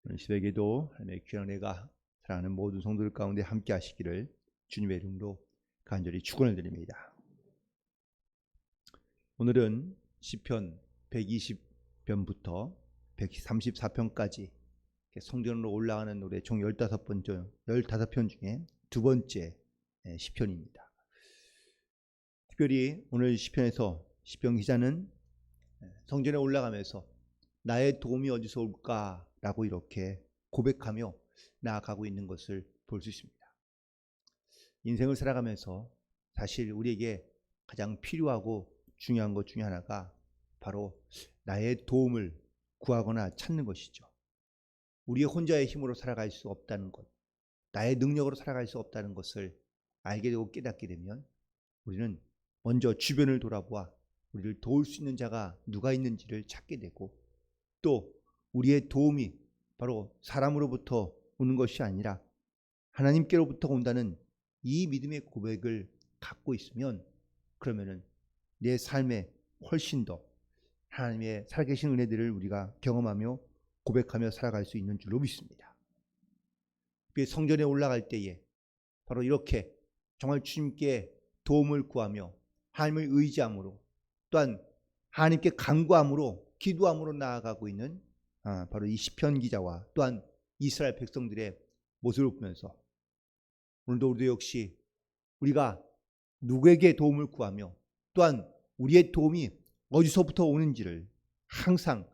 오늘 새벽에도 하나님의 귀한 은혜가 사랑하는 모든 성도들 가운데 함께 하시기를 주님의 이름으로 간절히 축원을 드립니다. 오늘은 시편 120편부터 134편까지 성전으로 올라가는 노래 총 15편 중에 두 번째 시편입니다. 특별히 오늘 시편에서 시편 기자는 성전에 올라가면서 나의 도움이 어디서 올까라고 이렇게 고백하며 나아가고 있는 것을 볼 수 있습니다. 인생을 살아가면서 사실 우리에게 가장 필요하고 중요한 것 중에 하나가 바로 나의 도움을 구하거나 찾는 것이죠. 우리의 혼자의 힘으로 살아갈 수 없다는 것, 나의 능력으로 살아갈 수 없다는 것을 알게 되고 깨닫게 되면 우리는 먼저 주변을 돌아보아 우리를 도울 수 있는 자가 누가 있는지를 찾게 되고, 또 우리의 도움이 바로 사람으로부터 오는 것이 아니라 하나님께로부터 온다는 이 믿음의 고백을 갖고 있으면, 그러면은 내 삶에 훨씬 더 하나님의 살아계신 은혜들을 우리가 경험하며 고백하며 살아갈 수 있는 줄로 믿습니다. 성전에 올라갈 때에 바로 이렇게 정말 주님께 도움을 구하며 하나님을 의지함으로, 또한 하나님께 간구함으로 기도함으로 나아가고 있는 바로 이 시편 기자와 또한 이스라엘 백성들의 모습을 보면서 오늘도 우리도 역시 우리가 누구에게 도움을 구하며 또한 우리의 도움이 어디서부터 오는지를 항상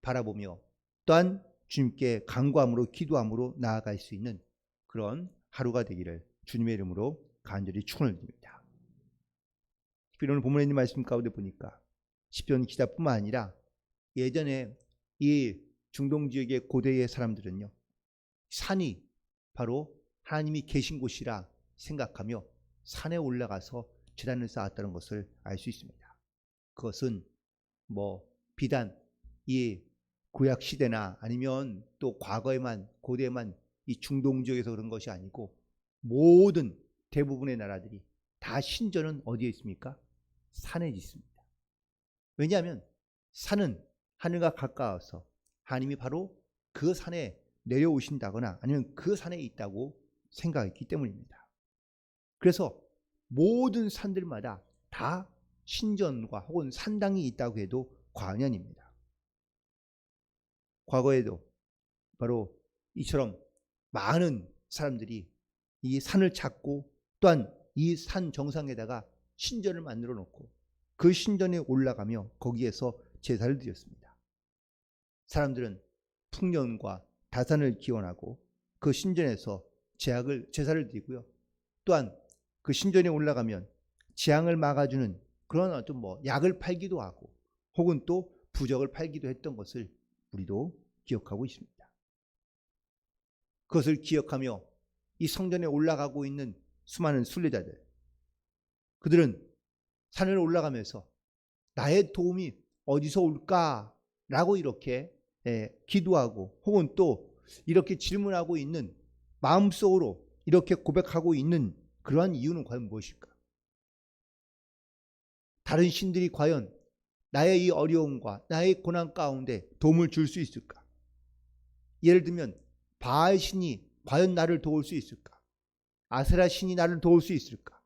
바라보며 또한 주님께 간구함으로 기도함으로 나아갈 수 있는 그런 하루가 되기를 주님의 이름으로 간절히 축원을 드립니다. 특별히 오늘 본문에 있는 말씀 가운데 보니까 시편 기자뿐만 아니라 예전에 이 중동 지역의 고대의 사람들은요, 산이 바로 하나님이 계신 곳이라 생각하며 산에 올라가서 제단을 쌓았다는 것을 알 수 있습니다. 그것은 비단 이 구약 시대나 아니면 또 과거에만, 고대에만 이 중동 지역에서 그런 것이 아니고 모든 대부분의 나라들이 다 신전은 어디에 있습니까? 산에 있습니다. 왜냐하면 산은 하늘과 가까워서 하나님이 바로 그 산에 내려오신다거나 아니면 그 산에 있다고 생각했기 때문입니다. 그래서 모든 산들마다 다 신전과 혹은 산당이 있다고 해도 과언이 아닙니다. 과거에도 바로 이처럼 많은 사람들이 이 산을 찾고 또한 이 산 정상에다가 신전을 만들어 놓고 그 신전에 올라가며 거기에서 제사를 드렸습니다. 사람들은 풍년과 다산을 기원하고 그 신전에서 제사를 드리고요. 또한 그 신전에 올라가면 재앙을 막아주는 그런 어떤 약을 팔기도 하고 혹은 또 부적을 팔기도 했던 것을 우리도 기억하고 있습니다. 그것을 기억하며 이 성전에 올라가고 있는 수많은 순례자들, 그들은 산을 올라가면서 나의 도움이 어디서 올까라고 이렇게 기도하고 혹은 또 이렇게 질문하고 있는, 마음속으로 이렇게 고백하고 있는 그러한 이유는 과연 무엇일까? 다른 신들이 과연 나의 이 어려움과 나의 고난 가운데 도움을 줄 수 있을까? 예를 들면 바알 신이 과연 나를 도울 수 있을까? 아세라 신이 나를 도울 수 있을까?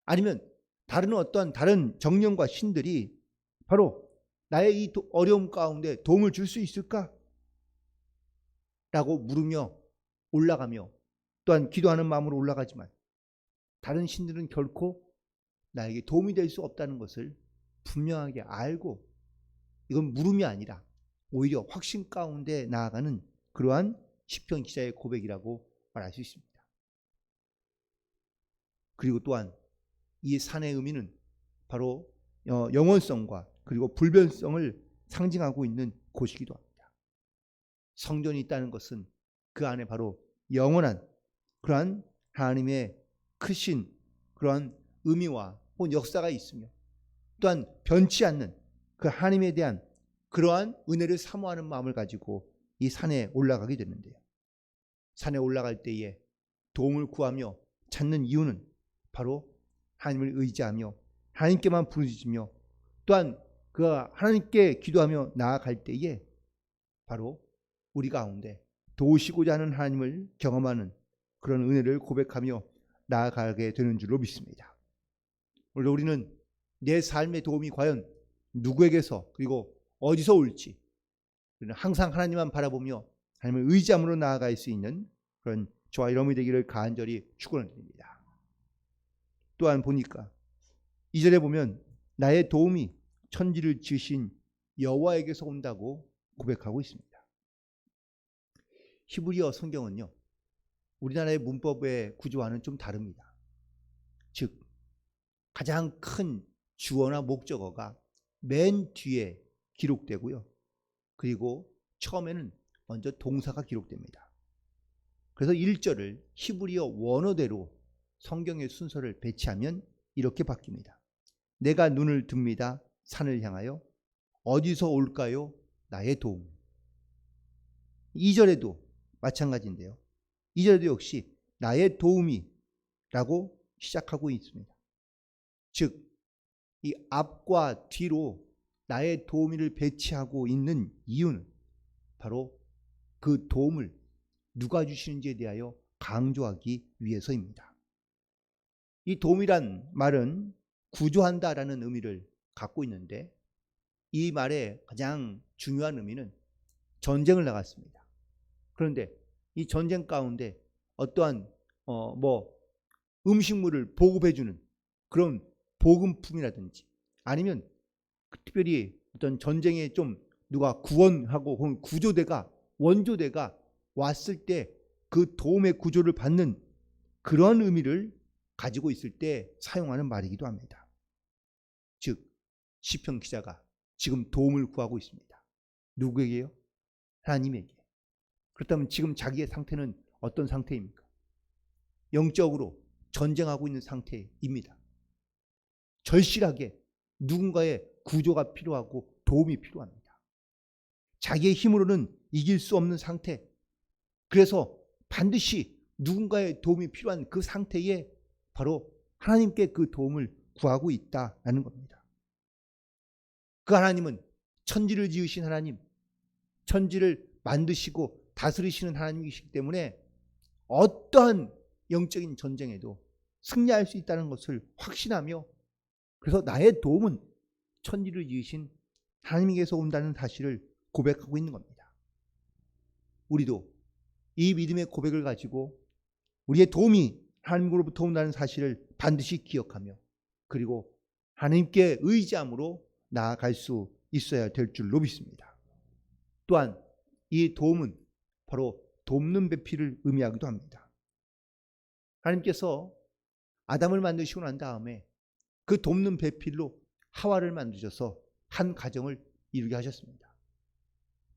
아니면 다른 정령과 신들이 바로 나의 이 어려움 가운데 도움을 줄 수 있을까? 라고 물으며 올라가며 또한 기도하는 마음으로 올라가지만 다른 신들은 결코 나에게 도움이 될 수 없다는 것을 분명하게 알고, 이건 물음이 아니라 오히려 확신 가운데 나아가는 그러한 시편 기자의 고백이라고 말할 수 있습니다. 그리고 또한 이 산의 의미는 바로 영원성과 그리고 불변성을 상징하고 있는 곳이기도 합니다. 성전이 있다는 것은 그 안에 바로 영원한 그러한 하나님의 크신 그러한 의미와 혹은 역사가 있으며 또한 변치 않는 그 하나님에 대한 그러한 은혜를 사모하는 마음을 가지고 이 산에 올라가게 되는데요. 산에 올라갈 때에 도움을 구하며 찾는 이유는 바로 하나님을 의지하며 하나님께만 부르짖으며 또한 그 하나님께 기도하며 나아갈 때에 바로 우리 가운데 도우시고자 하는 하나님을 경험하는 그런 은혜를 고백하며 나아가게 되는 줄로 믿습니다. 물론 우리는 내 삶의 도움이 과연 누구에게서 그리고 어디서 올지 우리는 항상 하나님만 바라보며 하나님을 의지함으로 나아갈 수 있는 그런 저와 여러분이 되기를 간절히 축원드립니다. 또한 보니까 2절에 보면 나의 도움이 천지를 지으신 여호와에게서 온다고 고백하고 있습니다. 히브리어 성경은요, 우리나라의 문법의 구조와는 좀 다릅니다. 즉 가장 큰 주어나 목적어가 맨 뒤에 기록되고요. 그리고 처음에는 먼저 동사가 기록됩니다. 그래서 1절을 히브리어 원어대로 성경의 순서를 배치하면 이렇게 바뀝니다. 내가 눈을 듭니다. 산을 향하여 어디서 올까요? 나의 도움. 2절에도 마찬가지인데요. 2절에도 역시 나의 도움이 라고 시작하고 있습니다. 즉 이 앞과 뒤로 나의 도우미를 배치하고 있는 이유는 바로 그 도움을 누가 주시는지에 대하여 강조하기 위해서입니다. 이 도움이란 말은 구조한다라는 의미를 갖고 있는데 이 말의 가장 중요한 의미는 전쟁을 나갔습니다. 그런데 이 전쟁 가운데 어떠한 음식물을 보급해주는 그런 보급품이라든지 아니면 특별히 어떤 전쟁에 좀 누가 구원하고 혹은 구조대가 원조대가 왔을 때 그 도움의 구조를 받는 그런 의미를 가지고 있을 때 사용하는 말이기도 합니다. 즉 시편 기자가 지금 도움을 구하고 있습니다. 누구에게요? 하나님에게. 그렇다면 지금 자기의 상태는 어떤 상태입니까? 영적으로 전쟁하고 있는 상태입니다. 절실하게 누군가의 구조가 필요하고 도움이 필요합니다. 자기의 힘으로는 이길 수 없는 상태. 그래서 반드시 누군가의 도움이 필요한 그 상태에 바로 하나님께 그 도움을 구하고 있다라는 겁니다. 그 하나님은 천지를 지으신 하나님, 천지를 만드시고 다스리시는 하나님이시기 때문에 어떠한 영적인 전쟁에도 승리할 수 있다는 것을 확신하며 그래서 나의 도움은 천지를 지으신 하나님에게서 온다는 사실을 고백하고 있는 겁니다. 우리도 이 믿음의 고백을 가지고 우리의 도움이 하나님으로부터 온다는 사실을 반드시 기억하며 그리고 하나님께 의지함으로 나아갈 수 있어야 될 줄로 믿습니다. 또한 이 도움은 바로 돕는 배필을 의미하기도 합니다. 하나님께서 아담을 만드시고 난 다음에 그 돕는 배필로 하와를 만드셔서 한 가정을 이루게 하셨습니다.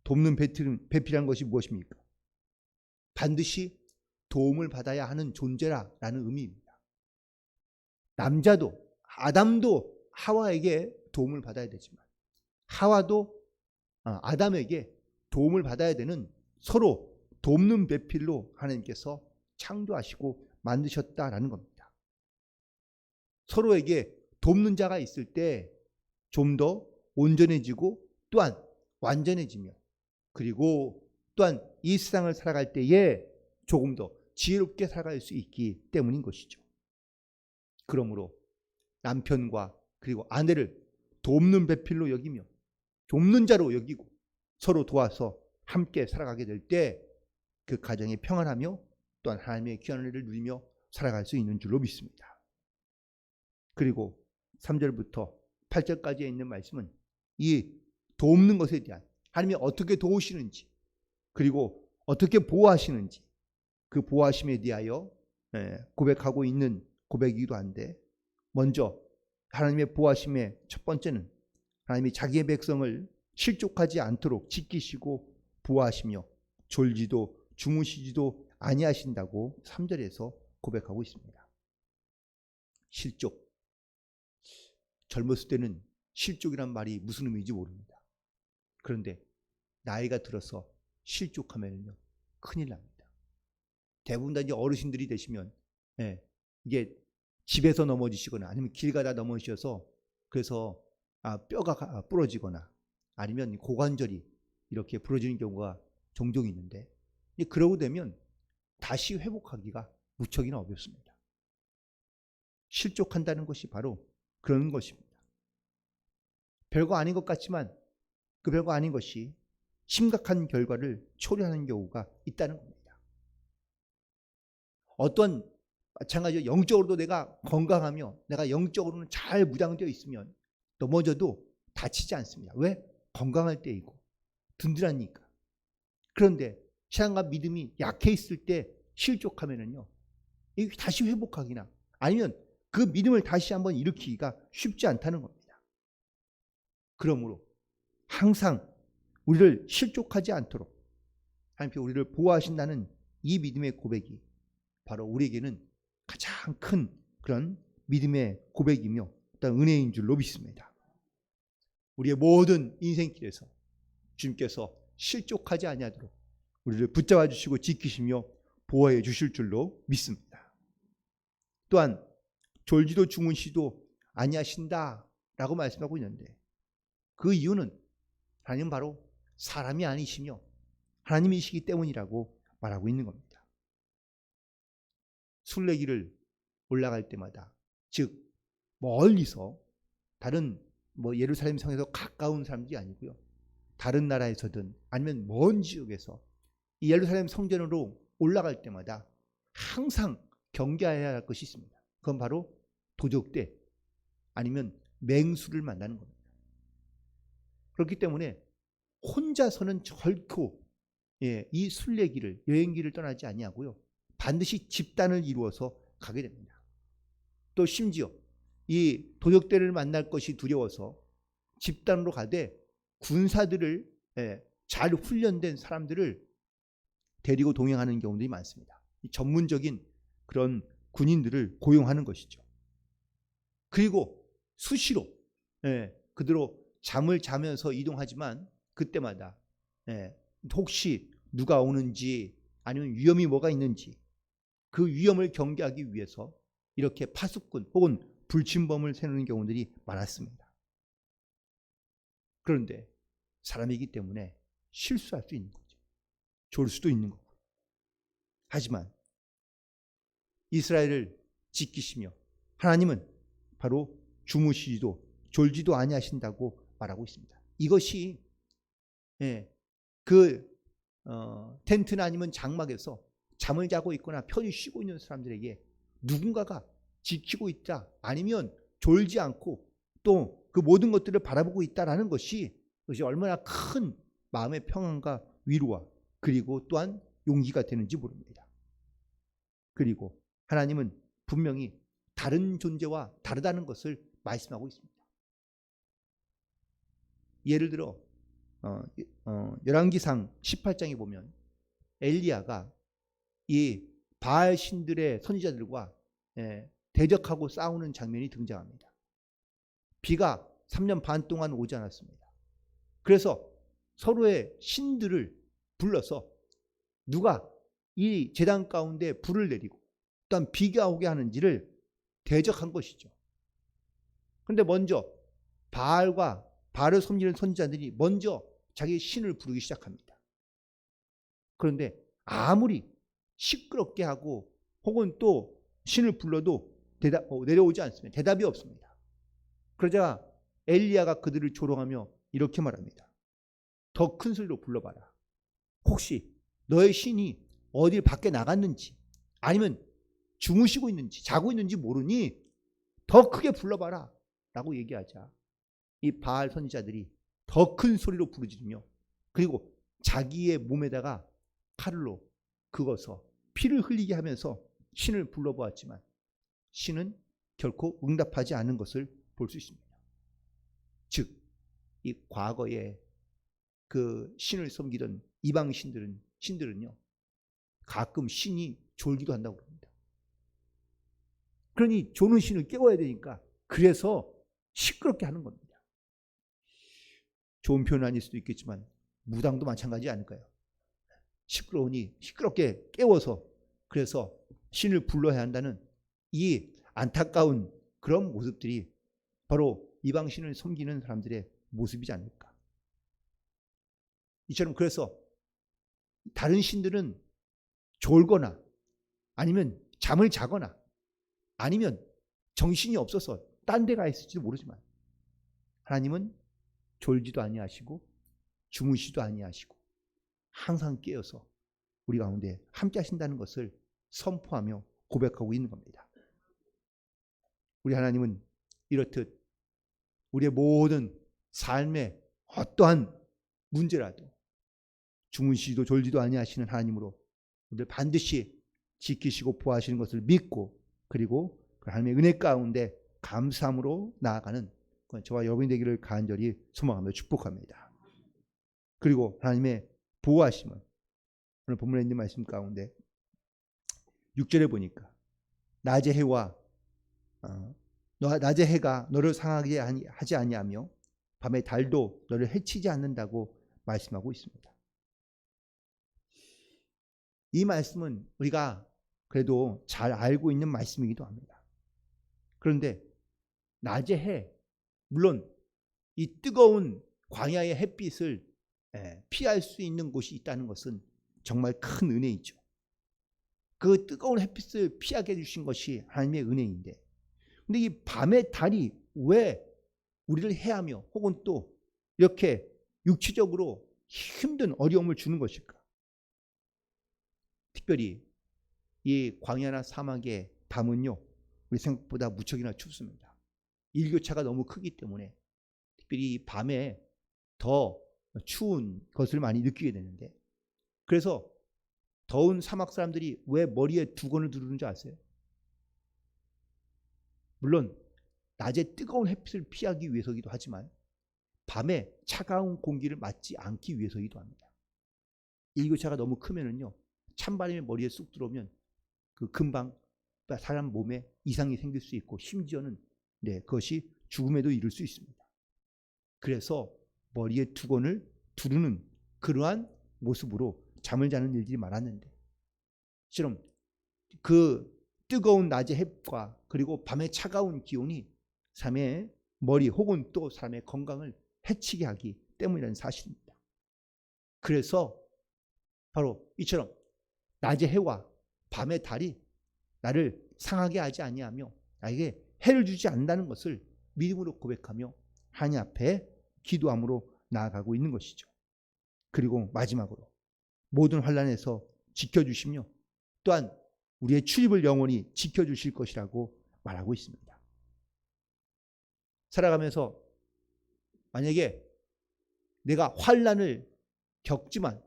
돕는 배필이라는 것이 무엇입니까? 반드시 도움을 받아야 하는 존재라는 의미입니다. 남자도 아담도 하와에게 도움을 받아야 되지만 하와도 아담에게 도움을 받아야 되는 서로 돕는 배필로 하나님께서 창조하시고 만드셨다라는 겁니다. 서로에게 돕는 자가 있을 때 좀 더 온전해지고 또한 완전해지며 그리고 또한 이 세상을 살아갈 때에 조금 더 지혜롭게 살아갈 수 있기 때문인 것이죠. 그러므로 남편과 그리고 아내를 돕는 배필로 여기며 돕는 자로 여기고 서로 도와서 함께 살아가게 될 때 그 가정이 평안하며 또한 하나님의 귀한 은혜를 누리며 살아갈 수 있는 줄로 믿습니다. 그리고 3절부터 8절까지에 있는 말씀은 이 돕는 것에 대한 하나님이 어떻게 도우시는지 그리고 어떻게 보호하시는지 그 보호하심에 대하여 고백하고 있는 고백이기도 한데 먼저 하나님의 보호하심의 첫 번째는 하나님이 자기의 백성을 실족하지 않도록 지키시고 보호하시며 졸지도 주무시지도 아니하신다고 3절에서 고백하고 있습니다. 실족. 젊었을 때는 실족이란 말이 무슨 의미인지 모릅니다. 그런데 나이가 들어서 실족하면요 큰일 납니다. 대부분 다 이제 어르신들이 되시면 이게 집에서 넘어지시거나 아니면 길 가다 넘어지셔서 그래서 뼈가 부러지거나 아니면 고관절이 이렇게 부러지는 경우가 종종 있는데 그러고 되면 다시 회복하기가 무척이나 어렵습니다. 실족한다는 것이 바로 그런 것입니다. 별거 아닌 것 같지만 그 별거 아닌 것이 심각한 결과를 초래하는 경우가 있다는 겁니다. 어떤 마찬가지로 영적으로도 내가 건강하며 내가 영적으로는 잘 무장되어 있으면 넘어져도 다치지 않습니다. 왜? 건강할 때이고 든든하니까. 그런데 신앙과 믿음이 약해 있을 때 실족하면은요, 다시 회복하기나 아니면 그 믿음을 다시 한번 일으키기가 쉽지 않다는 겁니다. 그러므로 항상 우리를 실족하지 않도록 하나님께서 우리를 보호하신다는 이 믿음의 고백이 바로 우리에게는 가장 큰 그런 믿음의 고백이며 어떤 은혜인 줄로 믿습니다. 우리의 모든 인생길에서 주님께서 실족하지 아니하도록 우리를 붙잡아 주시고 지키시며 보호해 주실 줄로 믿습니다. 또한 졸지도 주무시도 아니하신다라고 말씀하고 있는데 그 이유는 하나님은 바로 사람이 아니시며 하나님이시기 때문이라고 말하고 있는 겁니다. 순례길을 올라갈 때마다 즉 멀리서 다른 예루살렘 성에서 가까운 사람들이 아니고요. 다른 나라에서든 아니면 먼 지역에서 이 예루살렘 성전으로 올라갈 때마다 항상 경계해야 할 것이 있습니다. 그건 바로 도적대 아니면 맹수를 만나는 겁니다. 그렇기 때문에 혼자서는 결코 이 순례길을 여행길을 떠나지 아니하고요. 반드시 집단을 이루어서 가게 됩니다. 또 심지어 이 도적대를 만날 것이 두려워서 집단으로 가되 군사들을 잘 훈련된 사람들을 데리고 동행하는 경우들이 많습니다. 전문적인 그런 군인들을 고용하는 것이죠. 그리고 수시로 그대로 잠을 자면서 이동하지만 그때마다 혹시 누가 오는지 아니면 위험이 뭐가 있는지 그 위험을 경계하기 위해서 이렇게 파수꾼 혹은 불침범을 세우는 경우들이 많았습니다. 그런데 사람이기 때문에 실수할 수 있는 거죠. 졸 수도 있는 거고. 하지만 이스라엘을 지키시며 하나님은 바로 주무시지도 졸지도 아니하신다고 말하고 있습니다. 이것이 텐트나 아니면 장막에서 잠을 자고 있거나 편히 쉬고 있는 사람들에게 누군가가 지키고 있다 아니면 졸지 않고 또 그 모든 것들을 바라보고 있다라는 것이 얼마나 큰 마음의 평안과 위로와 그리고 또한 용기가 되는지 모릅니다. 그리고 하나님은 분명히 다른 존재와 다르다는 것을 말씀하고 있습니다. 예를 들어 열왕기상 18장에 보면 엘리야가 이 바알 신들의 선지자들과 대적하고 싸우는 장면이 등장합니다. 비가 3년 반 동안 오지 않았습니다. 그래서 서로의 신들을 불러서 누가 이 제단 가운데 불을 내리고 또한 비가 오게 하는지를 대적한 것이죠. 그런데 먼저 바알을 섬기는 선지자들이 먼저 자기 신을 부르기 시작합니다. 그런데 아무리 시끄럽게 하고 혹은 또 신을 불러도 내려오지 않습니다. 대답이 없습니다. 그러자 엘리야가 그들을 조롱하며 이렇게 말합니다. 더 큰 소리로 불러봐라. 혹시 너의 신이 어딜 밖에 나갔는지 아니면 주무시고 있는지 자고 있는지 모르니 더 크게 불러봐라 라고 얘기하자 이 바알 선지자들이 더 큰 소리로 부르짖으며 그리고 자기의 몸에다가 칼로 긁어서 피를 흘리게 하면서 신을 불러보았지만 신은 결코 응답하지 않은 것을 볼 수 있습니다. 즉, 이 과거에 그 신을 섬기던 이방 신들은요 가끔 신이 졸기도 한다고 합니다. 그러니 조는 신을 깨워야 되니까 그래서 시끄럽게 하는 겁니다. 좋은 표현은 아닐 수도 있겠지만 무당도 마찬가지 아닐까요? 시끄러우니 시끄럽게 깨워서 그래서 신을 불러야 한다는 이 안타까운 그런 모습들이 바로 이방 신을 섬기는 사람들의 모습이지 않을까. 이처럼 그래서 다른 신들은 졸거나 아니면 잠을 자거나 아니면 정신이 없어서 딴 데 가 있을지도 모르지만 하나님은 졸지도 아니하시고 주무시도 아니하시고 항상 깨어서 우리 가운데 함께 하신다는 것을 선포하며 고백하고 있는 겁니다. 우리 하나님은 이렇듯 우리의 모든 삶의 어떠한 문제라도 주무시도 졸지도 아니하시는 하나님으로 우리를 반드시 지키시고 보호하시는 것을 믿고 그리고 그 하나님의 은혜 가운데 감사함으로 나아가는 저와 여러분이 되기를 간절히 소망하며 축복합니다. 그리고 하나님의 보호하심은 오늘 본문에 있는 말씀 가운데 6절에 보니까 낮의 해가 너를 상하게 하지 아니하며 밤의 달도 너를 해치지 않는다고 말씀하고 있습니다. 이 말씀은 우리가 그래도 잘 알고 있는 말씀이기도 합니다. 그런데 낮의 해, 물론 이 뜨거운 광야의 햇빛을 피할 수 있는 곳이 있다는 것은 정말 큰 은혜이죠. 그 뜨거운 햇빛을 피하게 해주신 것이 하나님의 은혜인데, 근데 이 밤의 달이 왜 우리를 해하며 혹은 또 이렇게 육체적으로 힘든 어려움을 주는 것일까? 특별히 이 광야나 사막의 밤은요, 우리 생각보다 무척이나 춥습니다. 일교차가 너무 크기 때문에 특별히 이 밤에 더 추운 것을 많이 느끼게 되는데, 그래서 더운 사막 사람들이 왜 머리에 두건을 두르는 줄 아세요? 물론 낮에 뜨거운 햇빛을 피하기 위해서이기도 하지만 밤에 차가운 공기를 맞지 않기 위해서이기도 합니다. 일교차가 너무 크면은요, 찬바람이 머리에 쑥 들어오면 그 금방 사람 몸에 이상이 생길 수 있고 심지어는 그것이 죽음에도 이를 수 있습니다. 그래서 머리에 두건을 두르는 그러한 모습으로 잠을 자는 일들이 많았는데, 처럼 그 뜨거운 낮의 햇과 그리고 밤의 차가운 기온이 사람의 머리 혹은 또 사람의 건강을 해치게 하기 때문이라는 사실입니다. 그래서 바로 이처럼 낮의 해와 밤의 달이 나를 상하게 하지 아니하며 나에게 해를 주지 않는다는 것을 믿음으로 고백하며 하나님 앞에 기도함으로 나아가고 있는 것이죠. 그리고 마지막으로 모든 환난에서 지켜주시며 또한 우리의 출입을 영원히 지켜주실 것이라고 말하고 있습니다. 살아가면서 만약에 내가 환난을 겪지만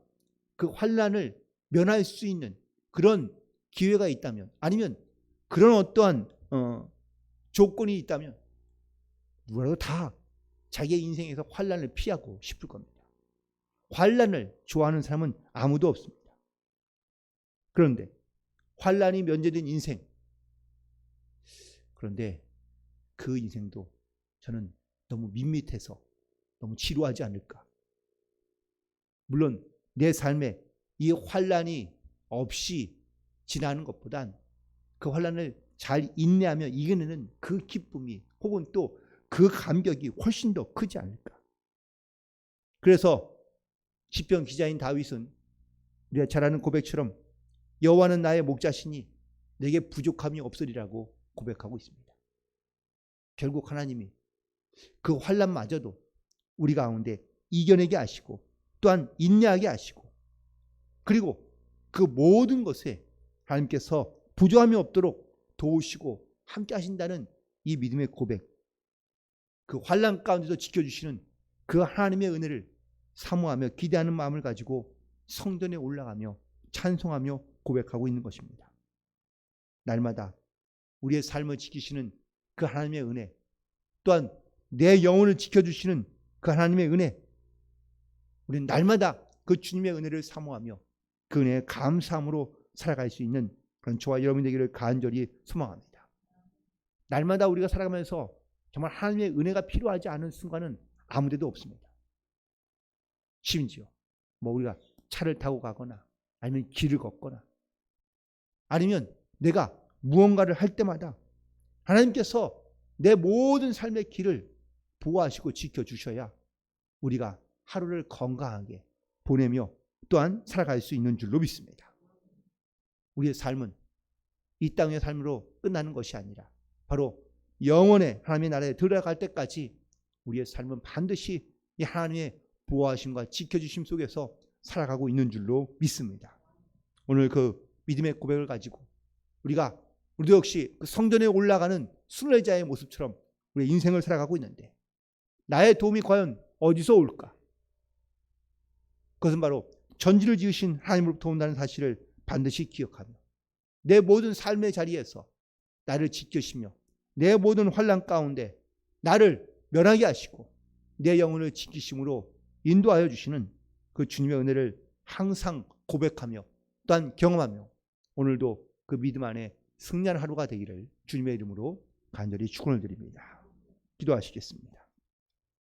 그 환난을 면할 수 있는 그런 기회가 있다면, 아니면 그런 어떠한 조건이 있다면 누구라도 다 자기의 인생에서 환난을 피하고 싶을 겁니다. 환난을 좋아하는 사람은 아무도 없습니다. 그런데 환난이 면제된 인생, 그런데 그 인생도 저는 너무 밋밋해서 너무 지루하지 않을까. 물론 내 삶에 이 환난이 없이 지나는 것보단 그 환난을 잘 인내하며 이겨내는 그 기쁨이 혹은 또 그 감격이 훨씬 더 크지 않을까. 그래서 시편 기자인 다윗은 우리가 잘 아는 고백처럼 여호와는 나의 목자시니 내게 부족함이 없으리라고 고백하고 있습니다. 결국 하나님이 그 환난마저도 우리 가운데 이겨내게 하시고 또한 인내하게 하시고, 그리고 그 모든 것에 하나님께서 부족함이 없도록 도우시고 함께 하신다는 이 믿음의 고백, 그 환난 가운데서 지켜주시는 그 하나님의 은혜를 사모하며 기대하는 마음을 가지고 성전에 올라가며 찬송하며 고백하고 있는 것입니다. 날마다 우리의 삶을 지키시는 그 하나님의 은혜, 또한 내 영혼을 지켜주시는 그 하나님의 은혜, 우리는 날마다 그 주님의 은혜를 사모하며 그 은혜에 감사함으로 살아갈 수 있는 그런 저와 여러분 되기를 간절히 소망합니다. 날마다 우리가 살아가면서 정말 하나님의 은혜가 필요하지 않은 순간은 아무데도 없습니다. 심지어 우리가 차를 타고 가거나 아니면 길을 걷거나 아니면 내가 무언가를 할 때마다 하나님께서 내 모든 삶의 길을 보호하시고 지켜주셔야 우리가 하루를 건강하게 보내며 또한 살아갈 수 있는 줄로 믿습니다. 우리의 삶은 이 땅의 삶으로 끝나는 것이 아니라 바로 영원의 하나님의 나라에 들어갈 때까지 우리의 삶은 반드시 이 하나님의 보호하심과 지켜주심 속에서 살아가고 있는 줄로 믿습니다. 오늘 그 믿음의 고백을 가지고 우리도 역시 그 성전에 올라가는 순례자의 모습처럼 우리의 인생을 살아가고 있는데 나의 도움이 과연 어디서 올까? 그것은 바로 전지를 지으신 하나님으로부터 온다는 사실을 반드시 기억하며 내 모든 삶의 자리에서 나를 지키시며 내 모든 환난 가운데 나를 면하게 하시고 내 영혼을 지키심으로 인도하여 주시는 그 주님의 은혜를 항상 고백하며 또한 경험하며 오늘도 그 믿음 안에 승리하는 하루가 되기를 주님의 이름으로 간절히 축원을 드립니다. 기도하시겠습니다.